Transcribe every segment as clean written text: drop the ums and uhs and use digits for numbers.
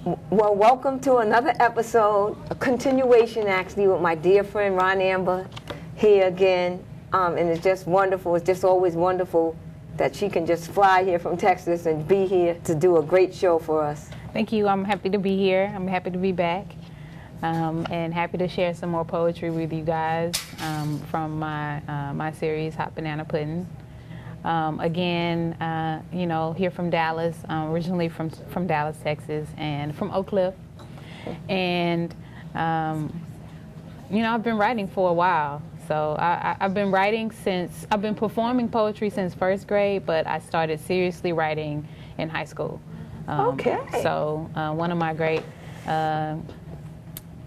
Well, welcome to another episode, a continuation actually with my dear friend Ron Amber here again. And it's just wonderful. It's just always wonderful that she can just fly here from Texas and be here to do a great show for us. Thank you. I'm happy to be here. I'm happy to be back. And happy to share some more poetry with you guys from my series, Hot Banana Pudding. Again, here from Dallas, originally from Dallas, Texas, and from Oak Cliff. And, I've been writing for a while. So I've been writing I've been performing poetry since first grade, but I started seriously writing in high school. Okay. So one of my great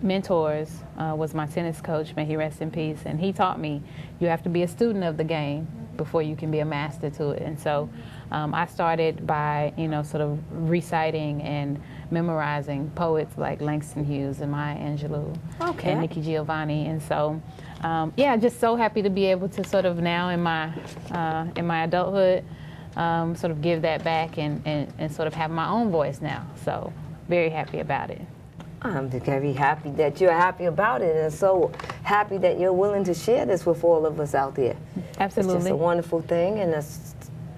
mentors was my tennis coach, may he rest in peace, and he taught me you have to be a student of the game before you can be a master to it. And so I started by, sort of reciting and memorizing poets like Langston Hughes and Maya Angelou and Nikki Giovanni. And so, just so happy to be able to sort of now in my adulthood, sort of give that back and sort of have my own voice now. So very happy about it. I'm just very happy that you're happy about it, and so happy that you're willing to share this with all of us out there. Absolutely. It's just a wonderful thing, and it's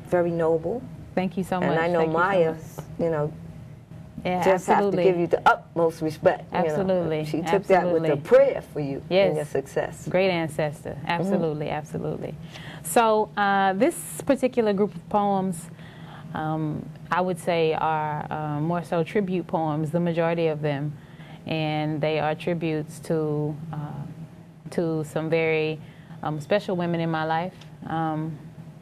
very noble. Thank you so much. And I know Thank Maya, just have to give you the utmost respect. Absolutely. She took that with a prayer for you and your success. Great ancestor. Absolutely, absolutely. So this particular group of poems, I would say, are more so tribute poems, the majority of them. And they are tributes to some very special women in my life,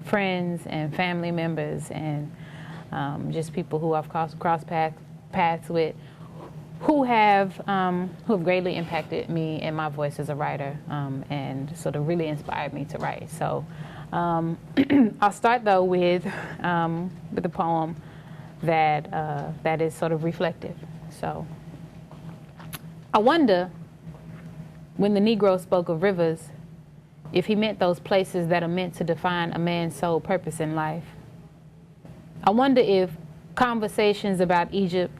friends and family members, and just people who I've crossed paths with, who have greatly impacted me and my voice as a writer, and sort of really inspired me to write. So I'll start though with a poem that is sort of reflective. So. I wonder, when the Negro spoke of rivers, if he meant those places that are meant to define a man's sole purpose in life. I wonder if conversations about Egypt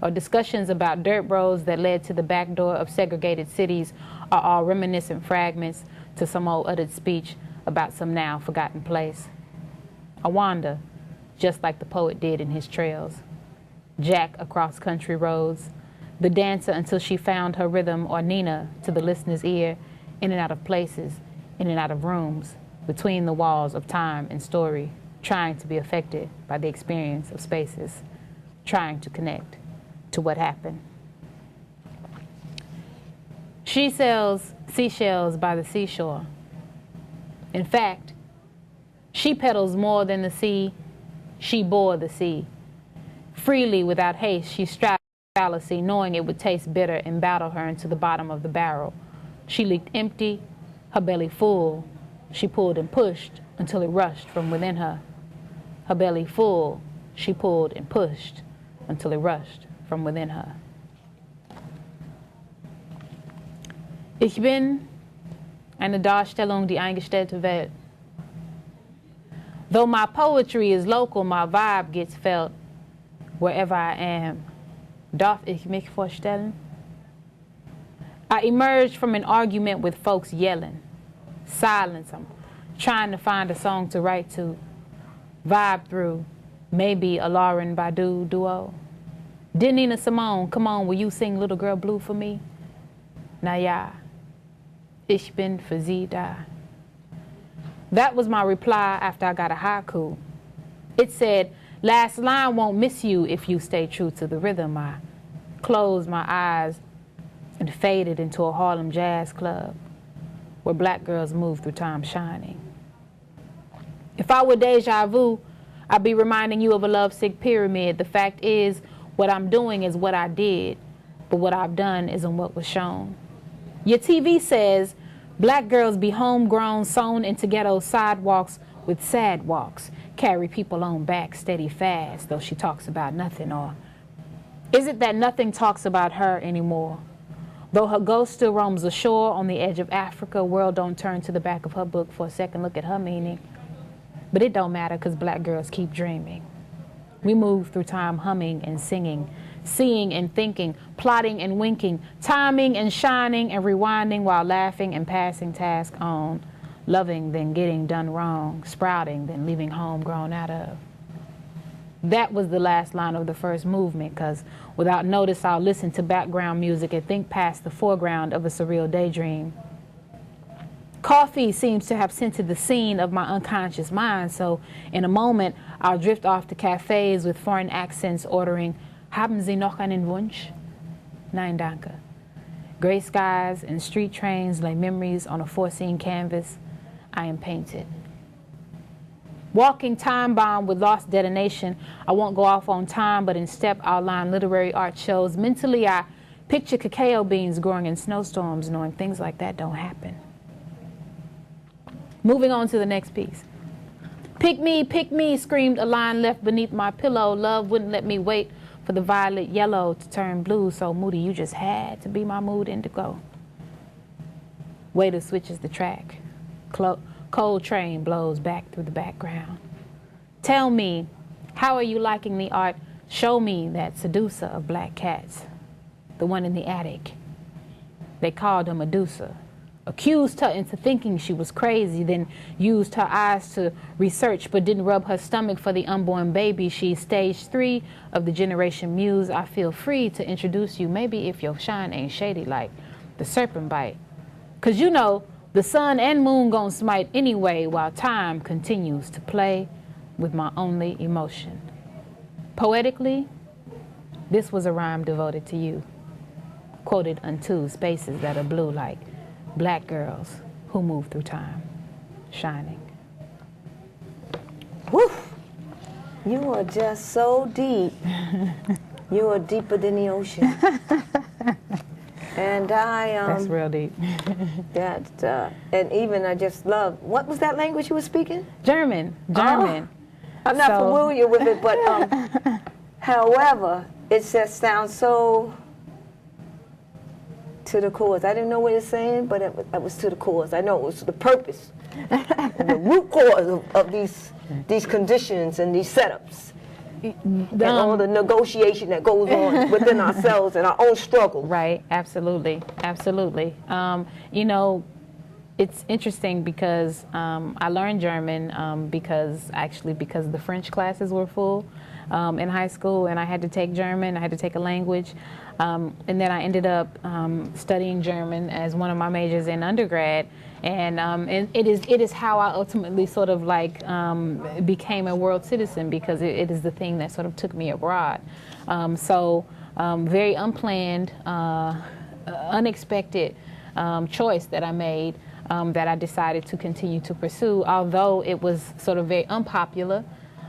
or discussions about dirt roads that led to the back door of segregated cities are all reminiscent fragments to some old uttered speech about some now forgotten place. I wander, just like the poet did in his trails. Jack across country roads, the dancer until she found her rhythm, or Nina to the listener's ear, in and out of places, in and out of rooms, between the walls of time and story, trying to be affected by the experience of spaces, trying to connect to what happened. She sells seashells by the seashore. In fact, she peddles more than the sea, she bore the sea. Freely, without haste, she strives fallacy, knowing it would taste bitter and battle her into the bottom of the barrel. She leaked empty, her belly full. She pulled and pushed until it rushed from within her. Her belly full, she pulled and pushed until it rushed from within her. Ich bin eine Darstellung, die eingestellte Welt. Though my poetry is local, my vibe gets felt wherever I am. Darf ich mich vorstellen? I emerged from an argument with folks yelling. Silence, I'm trying to find a song to write to. Vibe through, maybe a Lauren Badu duo. Dear Nina Simone, come on, will you sing Little Girl Blue for me? Na ja, ich bin für Sie da. That was my reply after I got a haiku. It said, last line won't miss you if you stay true to the rhythm. I closed my eyes and faded into a Harlem jazz club where black girls move through time shining. If I were deja vu, I'd be reminding you of a lovesick pyramid. The fact is, what I'm doing is what I did, but what I've done isn't what was shown. Your TV says black girls be homegrown, sewn into ghetto sidewalks with sad walks, carry people on back steady fast, though she talks about nothing. Or is it that nothing talks about her anymore? Though her ghost still roams the shore on the edge of Africa, world don't turn to the back of her book for a second look at her meaning. But it don't matter, because black girls keep dreaming. We move through time humming and singing, seeing and thinking, plotting and winking, timing and shining and rewinding while laughing and passing task on, loving then getting done wrong, sprouting then leaving home grown out of. That was the last line of the first movement, because without notice I'll listen to background music and think past the foreground of a surreal daydream. Coffee seems to have scented the scene of my unconscious mind, so in a moment I'll drift off to cafes with foreign accents ordering, "Haben Sie noch einen Wunsch?" Nein, danke. Gray skies and street trains lay memories on a foreseen canvas. I am painted. Walking time bomb with lost detonation, I won't go off on time, but in step I'll line literary art shows. Mentally I picture cacao beans growing in snowstorms, knowing things like that don't happen. Moving on to the next piece. Pick me, screamed a line left beneath my pillow. Love wouldn't let me wait for the violet yellow to turn blue, so moody you just had to be my mood indigo. Waiter switches the track. Cold train blows back through the background. Tell me, how are you liking the art? Show me that seducer of black cats, the one in the attic. They called her Medusa. Accused her into thinking she was crazy, then used her eyes to research but didn't rub her stomach for the unborn baby. She's stage 3 of the generation muse. I feel free to introduce you, maybe if your shine ain't shady like the serpent bite. 'Cause you know, the sun and moon gon' smite anyway while time continues to play with my only emotion. Poetically, this was a rhyme devoted to you, quoted unto spaces that are blue like black girls who move through time, shining. Woo! You are just so deep. You are deeper than the ocean. And That's real deep. And even I just love, what was that language you were speaking? German. I'm not familiar with it, but however, it just sounds so to the cause. I didn't know what it's saying, but it was to the cause. I know it was the purpose, the root cause of these conditions and these setups, and all the negotiation that goes on within ourselves and our own struggle. Right, absolutely, absolutely. You know, it's interesting because I learned German because the French classes were full in high school, and I had to take German. I had to take a language. And then I ended up studying German as one of my majors in undergrad, and it is how I ultimately sort of like became a world citizen, because it is the thing that sort of took me abroad. Very unplanned, unexpected choice that I made, that I decided to continue to pursue, although it was sort of very unpopular.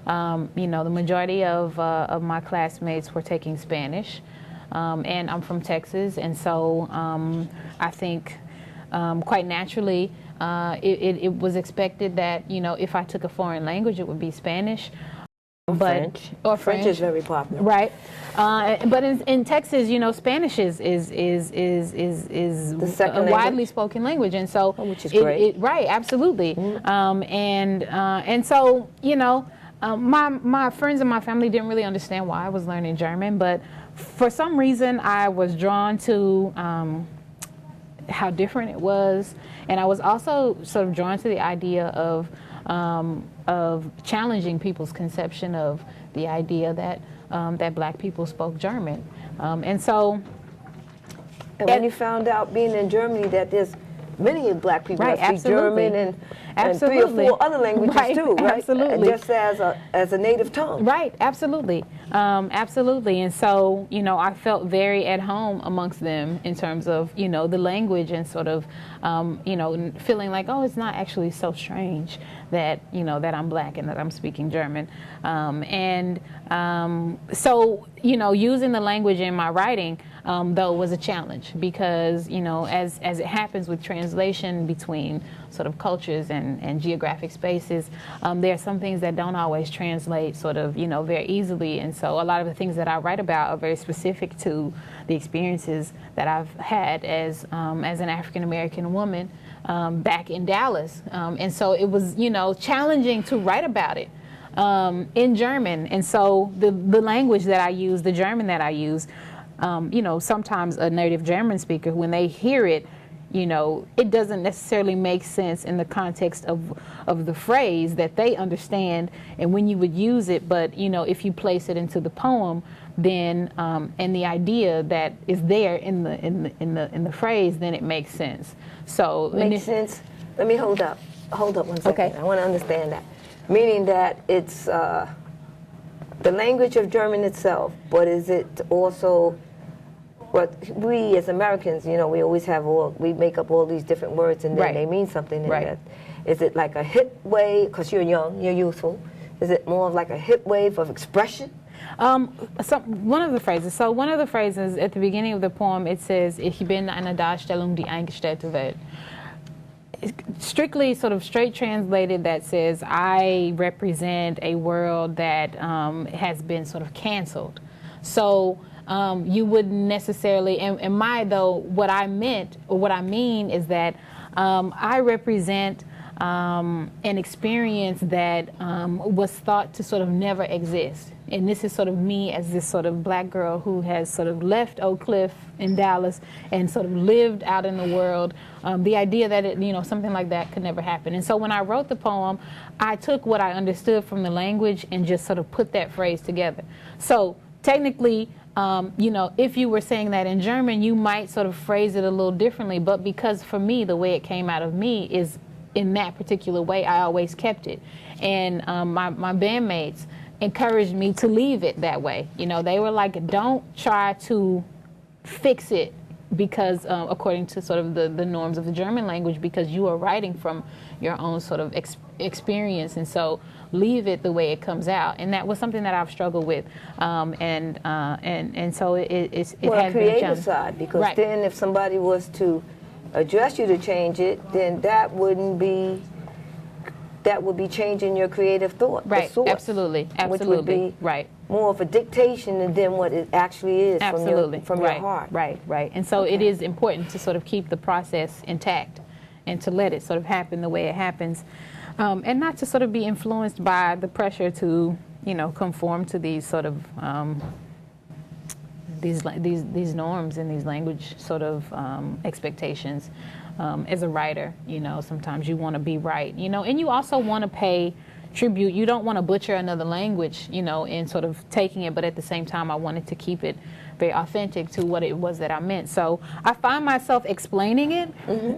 You know, the majority of my classmates were taking Spanish. And I'm from Texas, and so I think quite naturally it was expected that, you know, if I took a foreign language, it would be Spanish. French is very popular, right? But in Texas, you know, Spanish is the second a widely spoken language, and so which is great, right? Absolutely. And so, you know, my friends and my family didn't really understand why I was learning German, but for some reason I was drawn to how different it was, and I was also sort of drawn to the idea of challenging people's conception of the idea that that black people spoke German, and when you found out being in Germany that there's many black people that speak German and 3 or 4 other languages too, right? Absolutely. Just as a native tongue. Right, absolutely. Absolutely. And so, you know, I felt very at home amongst them in terms of, you know, the language, and sort of, you know, feeling like, oh, it's not actually so strange that, you know, that I'm black and that I'm speaking German. So, you know, using the language in my writing, though, was a challenge, because, you know, as it happens with translation between sort of cultures and geographic spaces, there are some things that don't always translate sort of, you know, very easily. And so a lot of the things that I write about are very specific to the experiences that I've had as an African American woman back in Dallas. And so it was, you know, challenging to write about it. in German. And so the language that I use, the German that I use, sometimes a native German speaker, when they hear it, it doesn't necessarily make sense in the context of the phrase that they understand and when you would use it. But, if you place it into the poem, then, and the idea that is there in the phrase, then it makes sense. So makes sense. Let me hold up 1 second. Okay. I want to understand that. Meaning that it's the language of German itself, but is it also what we as Americans, we always have we make up all these different words and then Right. they mean something. Right. That, is it like a hit wave, because you're young, you're youthful, is it more of like a hit wave of expression? One of the phrases at the beginning of the poem, it says, Ich bin eine Darstellung die eingestellte Welt. Strictly sort of straight translated, that says I represent a world that has been sort of canceled. So you wouldn't necessarily, what I meant or what I mean is that I represent an experience that was thought to sort of never exist. And this is sort of me as this sort of black girl who has sort of left Oak Cliff in Dallas and sort of lived out in the world. The idea that something like that could never happen. And so when I wrote the poem, I took what I understood from the language and just sort of put that phrase together. So technically, if you were saying that in German, you might sort of phrase it a little differently. But because for me, the way it came out of me is in that particular way, I always kept it. And my bandmates encouraged me to leave it that way. They were like, don't try to fix it because according to sort of the norms of the German language, because you are writing from your own sort of experience. And so leave it the way it comes out. And that was something that I've struggled with. And so it has been a challenge. Creative side, because Right. then if somebody was to address you to change it, then that would be changing your creative thought. Right, the source, absolutely, which would be right. more of a dictation than what it actually is Absolutely. from right. your heart. Right. And so it is important to sort of keep the process intact and to let it sort of happen the way it happens, and not to sort of be influenced by the pressure to, conform to these sort of these norms and these language sort of expectations. As a writer, sometimes you want to be right, and you also want to pay tribute. You don't want to butcher another language, in sort of taking it, but at the same time, I wanted to keep it very authentic to what it was that I meant. So I find myself explaining it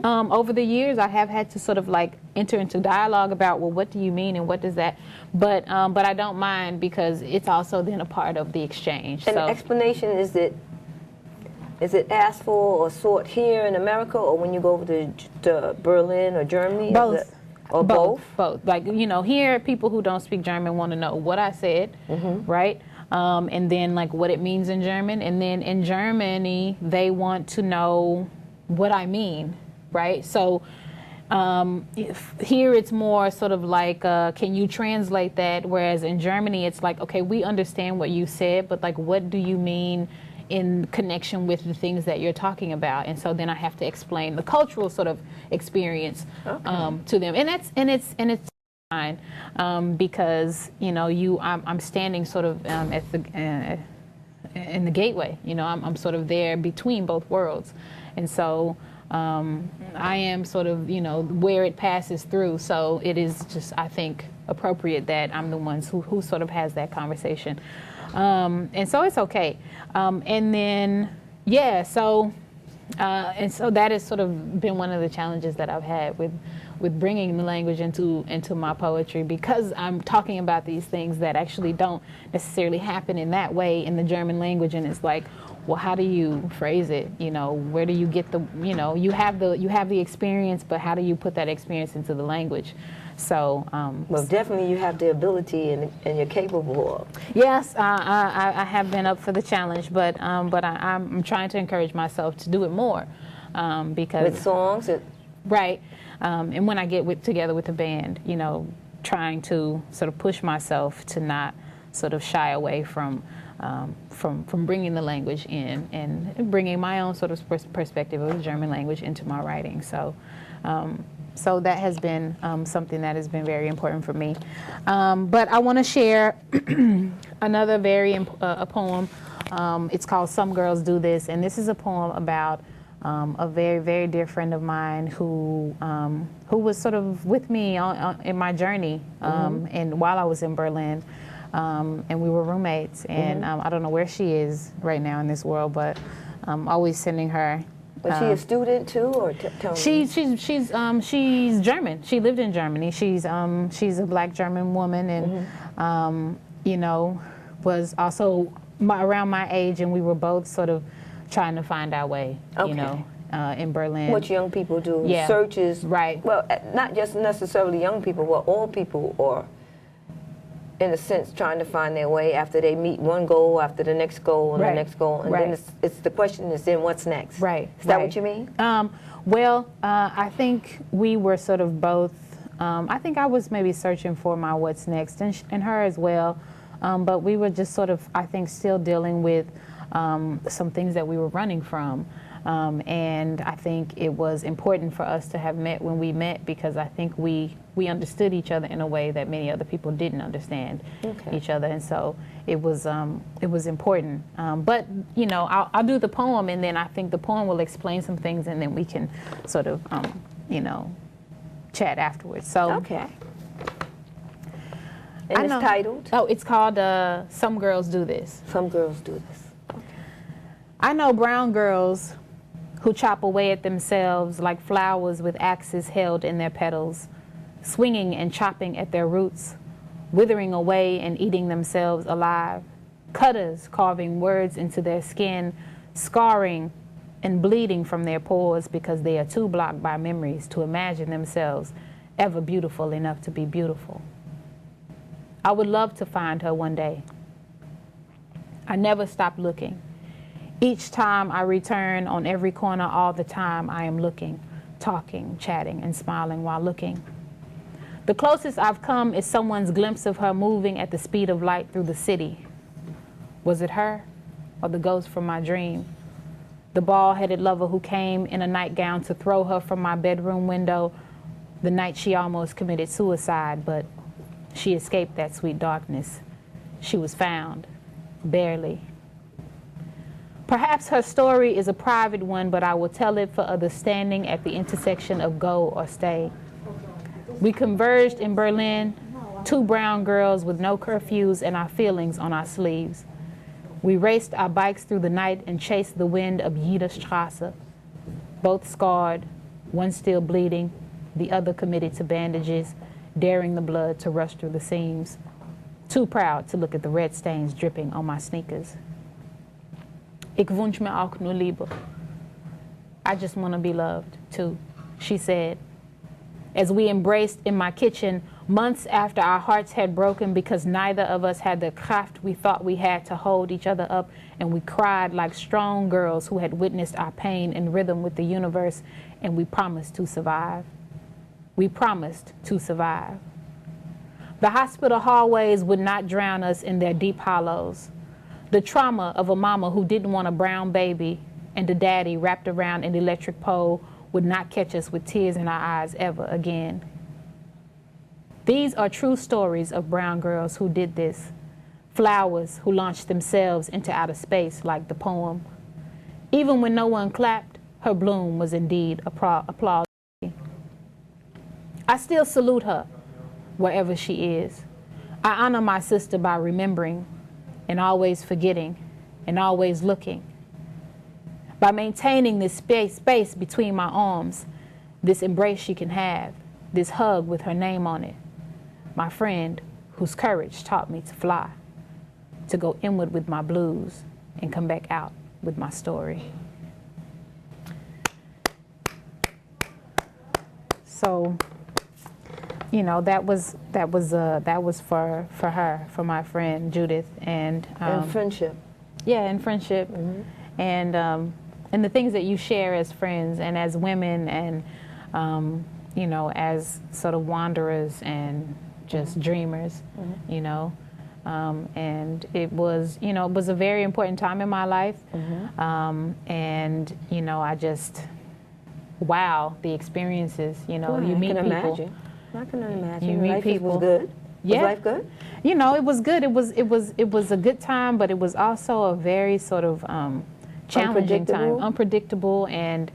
over the years. I have had to sort of like enter into dialogue about, well, what do you mean and what does that, but I don't mind because it's also then a part of the exchange. And so, the explanation is it asked for or sought here in America, or when you go over to Berlin or Germany? Both. Or both? Both. Like, here, people who don't speak German want to know what I said, right? And then, like, what it means in German. And then in Germany, they want to know what I mean, right? So here it's more sort of like, can you translate that? Whereas in Germany, it's like, okay, we understand what you said, but, like, what do you mean in connection with the things that you're talking about? And so then I have to explain the cultural sort of experience to them, and it's fine because I'm standing sort of at the in the gateway. I'm sort of there between both worlds, and so I am sort of where it passes through. So it is just, I think, appropriate that I'm the ones who sort of has that conversation. And so it's okay. And then, so that has sort of been one of the challenges that I've had with bringing the language into my poetry, because I'm talking about these things that actually don't necessarily happen in that way in the German language. And it's like, well, how do you phrase it? Where do you get you have the experience, but how do you put that experience into the language? So, well, definitely you have the ability and you're capable of. Yes, I have been up for the challenge, but I'm trying to encourage myself to do it more, because with songs, right, and when I get together with the band, trying to sort of push myself to not sort of shy away from bringing the language in and bringing my own sort of perspective of the German language into my writing. So. So that has been something that has been very important for me. But I want to share another a poem. It's called Some Girls Do This, and this is a poem about a very, very dear friend of mine who was sort of with me in my journey, and while I was in Berlin, and we were roommates. And I don't know where she is right now in this world, but I'm always sending her. Was she a student too, or tell me? She's German. She lived in Germany. She's a black German woman, and you know, was also around my age, and we were both sort of trying to find our way. Okay. You know, in Berlin. What young people do, Yeah. searches. Right. Well, not just necessarily young people, but all people are, in a sense, trying to find their way after they meet one goal, after the next goal, and Right. the next goal, and Right. then it's the question is then what's next? Right. Is that right. what you mean? Well, I think we were sort of both. I think I was maybe searching for my what's next, and her as well. But we were just sort of, I think, still dealing with some things that we were running from. And I think it was important for us to have met when we met, because I think we understood each other in a way that many other people didn't understand each other, and so it was important. But you know, I'll do the poem, and then I think the poem will explain some things, and then we can sort of you know, chat afterwards. So Okay. And it's titled? Oh, it's called Some Girls Do This. Some Girls Do This. I know brown girls who chop away at themselves like flowers with axes held in their petals, swinging and chopping at their roots, withering away and eating themselves alive, cutters carving words into their skin, scarring and bleeding from their pores because they are too blocked by memories to imagine themselves ever beautiful enough to be beautiful. I would love to find her one day. I never stop looking. Each time I return, on every corner, all the time, I am looking, talking, chatting, and smiling while looking. The closest I've come is someone's glimpse of her moving at the speed of light through the city. Was it her or the ghost from my dream? The bald-headed lover who came in a nightgown to throw her from my bedroom window the night she almost committed suicide, but she escaped that sweet darkness. She was found, barely. Perhaps her story is a private one, but I will tell it for others standing at the intersection of go or stay. We converged in Berlin, two brown girls with no curfews and our feelings on our sleeves. We raced our bikes through the night and chased the wind of Jede Straße, both scarred, one still bleeding, the other committed to bandages, daring the blood to rush through the seams, too proud to look at the red stains dripping on my sneakers. Ik wünsch mir auch nur Liebe. I just want to be loved, too, she said, as we embraced in my kitchen months after our hearts had broken because neither of us had the craft we thought we had to hold each other up, and we cried like strong girls who had witnessed our pain in rhythm with the universe, and we promised to survive. We promised to survive. The hospital hallways would not drown us in their deep hollows. The trauma of a mama who didn't want a brown baby and a daddy wrapped around an electric pole would not catch us with tears in our eyes ever again. These are true stories of brown girls who did this, flowers who launched themselves into outer space like the poem. Even when no one clapped, her bloom was indeed applauded. I still salute her, wherever she is. I honor my sister by remembering and always forgetting and always looking. By maintaining this space between my arms, this embrace she can have, this hug with her name on it. My friend whose courage taught me to fly, to go inward with my blues and come back out with my story. So, you know, that was for her, for my friend Judith, and friendship. Yeah, and friendship, and the things that you share as friends and as women, and you know, as sort of wanderers and just dreamers, you know, and it was, you know, it was a very important time in my life, and you know, I just wow, the experiences. You know, Well, you meet I can people. imagine. I can imagine. You meet Life people. was good. Yeah. Was life good? You know, it was good. It was a good time, but it was also a very sort of challenging time, unpredictable, and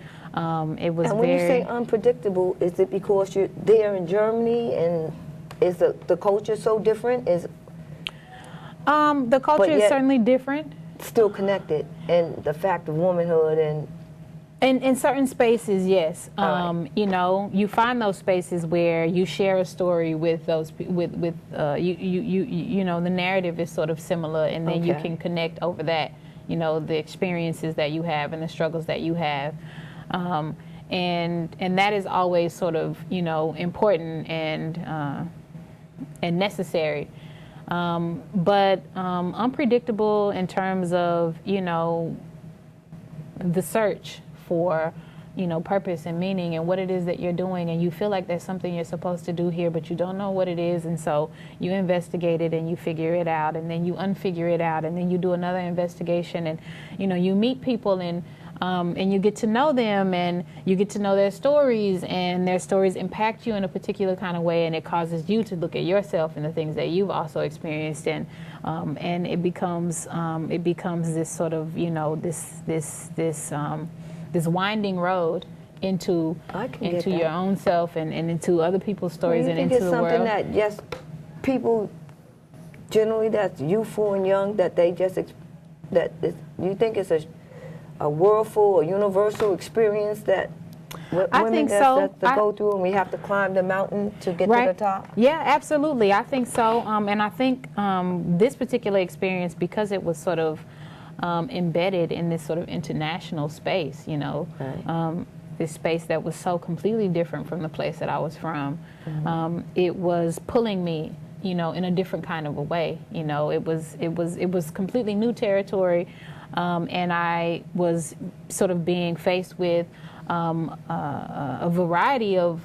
it was. And when you say unpredictable, is it because you're there in Germany, and is the culture so different? The culture is certainly different. Still connected, and the fact of womanhood and. In certain spaces, yes. Right. You know, you find those spaces where you share a story with those you know, the narrative is sort of similar, and then you can connect over that. You know, the experiences that you have and the struggles that you have, and that is always sort of, you know, important and necessary. But unpredictable in terms of, you know, the search for, you know, purpose and meaning and what it is that you're doing, and you feel like there's something you're supposed to do here, but you don't know what it is, and so you investigate it and you figure it out, and then you unfigure it out, and then you do another investigation, and, you know, you meet people and you get to know them, and you get to know their stories, and their stories impact you in a particular kind of way, and it causes you to look at yourself and the things that you've also experienced, and it becomes this sort of, you know, this winding road into your own self and into other people's stories and into the world. You think it's something that just people generally that's youthful and young that they just you think it's a worldful or universal experience that women that go through, and we have to climb the mountain to get to the top? Yeah, absolutely. I think so. And I think this particular experience, because it was sort of embedded in this sort of international space, you know, this space that was so completely different from the place that I was from. It was pulling me, you know, in a different kind of a way. You know, it was completely new territory, and I was sort of being faced with a variety of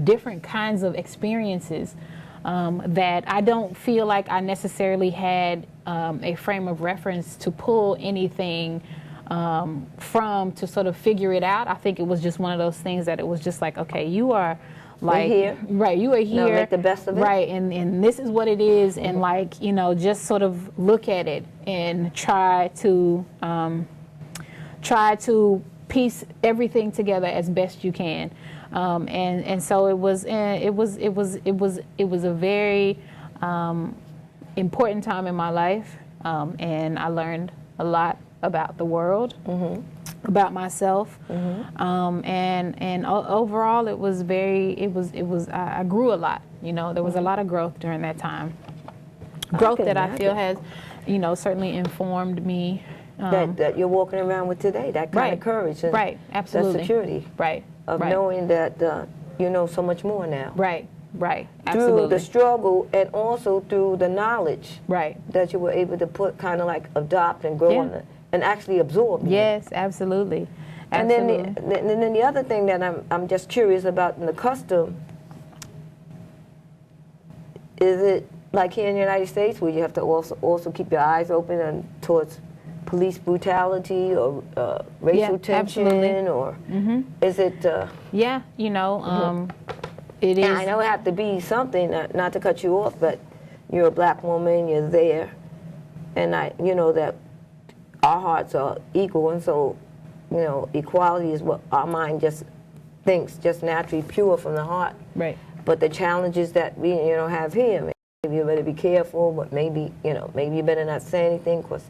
different kinds of experiences that I don't feel like I necessarily had a frame of reference to pull anything from to sort of figure it out. I think it was just one of those things that it was just like, okay, you are like here. Right, you are here. Now make the best of it. Right, and this is what it is, and like, you know, just sort of look at it and try to piece everything together as best you can. And so it was a very important time in my life, and I learned a lot about the world, about myself, and overall it was I grew a lot. You know, there was a lot of growth during that time. Growth that I feel has, you know, certainly informed me. That you're walking around with today, that kind of courage and absolutely. that security, of knowing that you know so much more now. Right, absolutely. Through the struggle and also through the knowledge that you were able to put, kind of like adopt and grow on and actually absorb. Yes, absolutely. And then the other thing that I'm just curious about in the custom, is it like here in the United States where you have to also keep your eyes open and towards police brutality or racial tension, or is it? Yeah, you know, it is. I know it have to be something. Not to cut you off, but you're a black woman. You're there, and you know that our hearts are equal, and so, you know, equality is what our mind just thinks, just naturally pure from the heart. Right. But the challenges that we, you know, have here, maybe you better be careful, but maybe, you know, maybe you better not say anything, because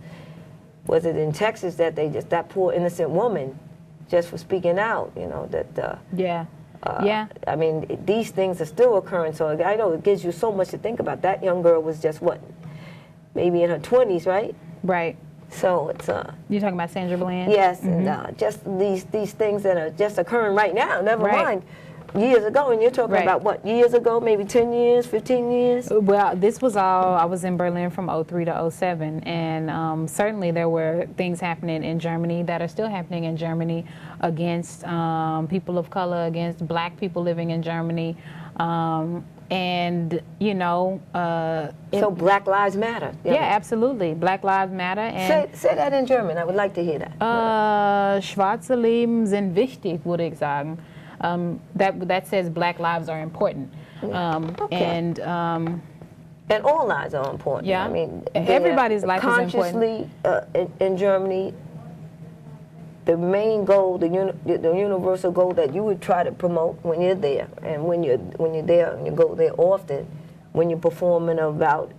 was it in Texas that they just, that poor innocent woman, just for speaking out, you know, that... I mean, these things are still occurring, so I know it gives you so much to think about. That young girl was just, what, maybe in her 20s, right? Right. So it's... You're talking about Sandra Bland? Yes, and just these things that are just occurring right now, never mind years ago, and you're talking about what, years ago, maybe 10 years, 15 years? Well, this was all, I was in Berlin from 03 to 07, and certainly there were things happening in Germany that are still happening in Germany against people of color, against black people living in Germany. And, you know, So Black Lives Matter. yeah, absolutely. Black Lives Matter. And Say that in German. I would like to hear that. Schwarze Leben sind wichtig, würde ich sagen. That says Black lives are important. Okay. And all lives are important. Yeah. I mean, Everybody's life is important. Consciously, in Germany, the main goal, the universal goal that you would try to promote when you're there, and when you're there and you go there often, when you're performing about,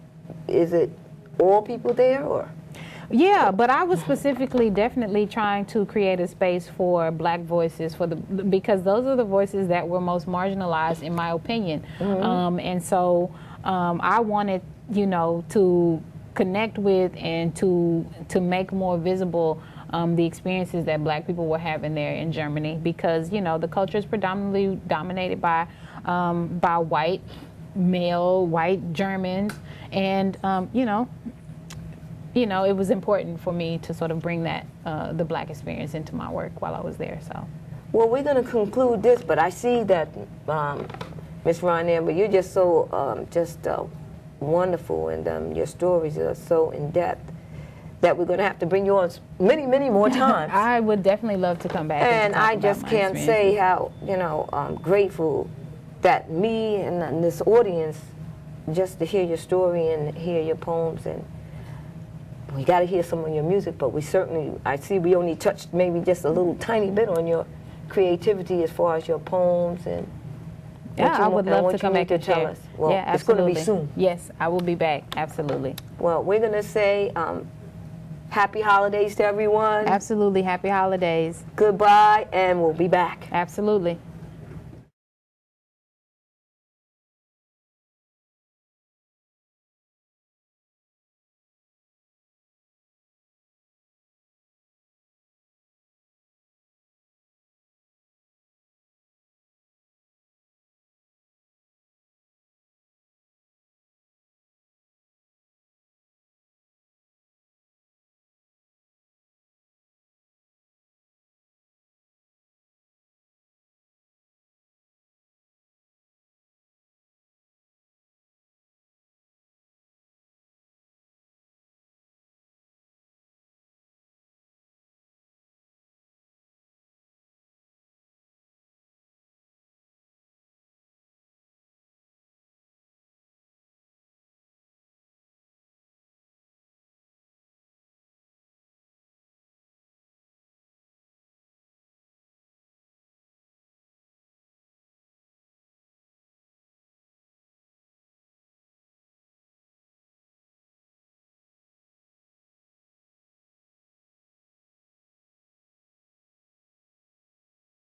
is it all people there or? Yeah, but I was specifically definitely trying to create a space for Black voices, because those are the voices that were most marginalized, in my opinion. And so I wanted, you know, to connect with and to make more visible the experiences that Black people were having there in Germany, because, you know, the culture is predominantly dominated by white Germans, and you know, it was important for me to sort of bring that the Black experience into my work while I was there. So, well, we're going to conclude this, but I see that Ms. Ron Amber, you're just so wonderful, and your stories are so in depth that we're going to have to bring you on many, many more times. I would definitely love to come back. And I just can't say how, you know, I'm grateful that me and this audience, just to hear your story and hear your poems, and we got to hear some of your music, but I see we only touched maybe just a little tiny bit on your creativity as far as your poems and yeah, I would love to come back and tell share. us. Well, yeah, it's going to be soon. Yes, I will be back. Absolutely. Well, we're going to say happy holidays to everyone. Absolutely. Happy holidays. Goodbye, and we'll be back. Absolutely.